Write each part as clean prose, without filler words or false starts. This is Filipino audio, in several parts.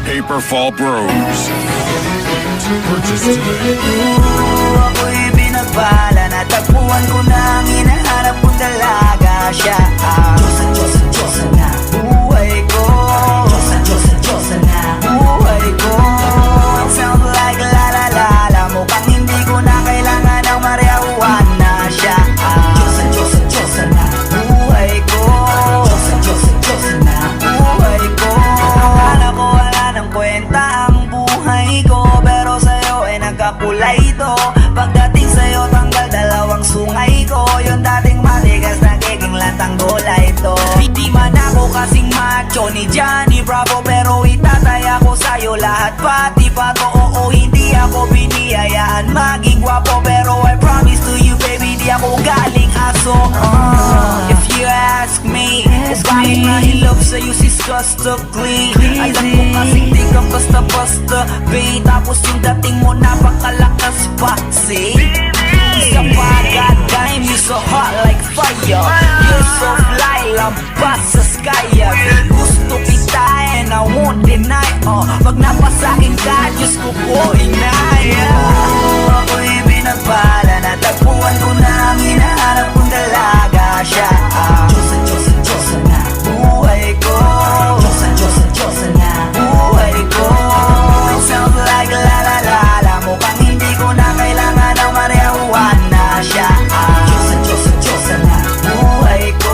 Paperfall Bros. Purchase today. Ako'y binagpala, natagpuan ko na ang hinahanap kong dalaga. Siya ang Diyosa na buhay ko. Diyosa na buhay ko. It sounds like la la la la. Mukhang hindi ko na kailangan ng marijuana. Siya ang Diyosa na buhay ko. Diyosa na buhay ko. Akala ko wala ng kwenta ang buhay ko, pero sa'yo ay nagkakulay ito. Pagdating sa'yo tanggal dalawang sungay ko. Yung dating matigas nagiging lantang bola ito. Hindi man ako kasing macho ni Johnny Bravo, pero itataya ko sa'yo lahat pati pato. Oo, hindi ako biniyayaan maging gwapo, pero I promise to you baby, di ako galing aso. If you ask me, it's bakit mahilap sa'yo sis gusto clean. Alam ko kasing di ka basta-basta babe, tapos yung dating mo napakalakas pa. See? Isa pa, god damn, you so hot like fire. You're so fly, lampas sa sky. Gusto kita and I won't deny. Pag napasakin ka, Diyos ko po inaya. Ako'y binagpala, natagpuan ko na ang hinahanap kong dalaga. Siya ang Diyosa na buhay ko. Diyosa na buhay ko. It sounds like la la la la. Mukhang hindi ko na kailangan ng marijuana. Siya ang Diyosa na buhay ko.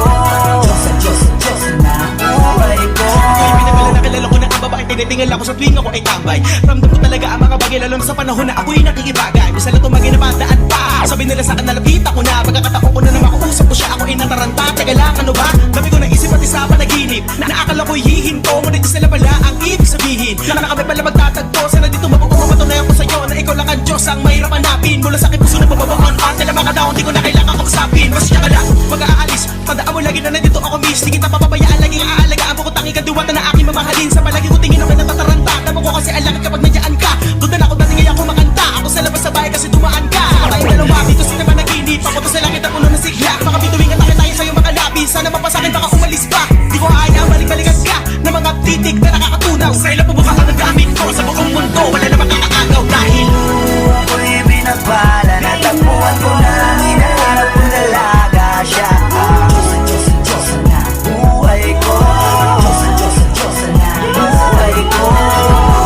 Diyosa na buhay ko. Ako'y pinagala na kilala ko na ang babaeng tinitingal ako sa tuwing ako ay tambay. Ramdam ko talaga ang mga bagay, lalo na sa panahon na ako'y nakikibagay. Minsan lang tumagin na bandaan pa. Sabi nila sa'kin na lapit ako na. Pagkakataon ko na makausap ko siya, ako ay nataranta. Teka lang, ano ba? Dami ko na isip at isa panaginip. Naakala ko'y hihinto, ngunit sila pala ang ibig sabihin. Na kami pala magtatagpo, sana dito mapapatunayan ko sa'yo na ikaw lang ang Diyos ang mahirap hanapin. Mula sa aking puso na pababaon at nila mga daon, di ko na kailangan kausapin. Masya ka lang, mag-aalis. Tandaan mo lagi na nandito ako miss. Di kita papabayaan, laging aalagaan mo ko tanging kadiwata na aking mamahalin. Sa palagi ko tingin ako natataranta. Damo ko kasi ang langit kapag nandiyan ka. Doon na ako dating ngayon kumakanta. Ako sa labas sa bahay kasi dumaan ka. Tayong dalawa, dito sila managinip. Ako to sa langit at puno ng sigla. Baka bituwing atake tayo sa'yo makalabi. Sana mapasakin baka umalis pa. Di ko ayaw balik-balikan ka na mga titig na nakakatunaw. Sa ilang pubuka ang gamit ko sa buong mundo. Wala na makakaagaw dahil ako'y binagpala, natagpuan ko na ang hinahanap kong dalaga. Siya ang Diyosa na buhay ko. Diyosa na buhay ko.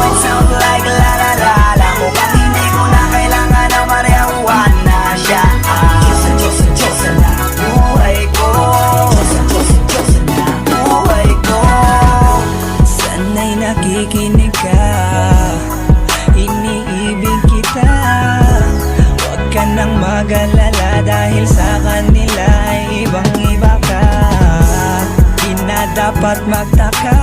It sounds like la la la la. Mukhang hindi ko na kailangan ng marijuana. Siya ang Diyosa na buhay ko. Diyosa na buhay ko. Sana'y nakikinig ka, iniibig kita. Huwag ka nang mag-alala dahil sa kanila ay ibang-iba ka. Di na dapat magtaka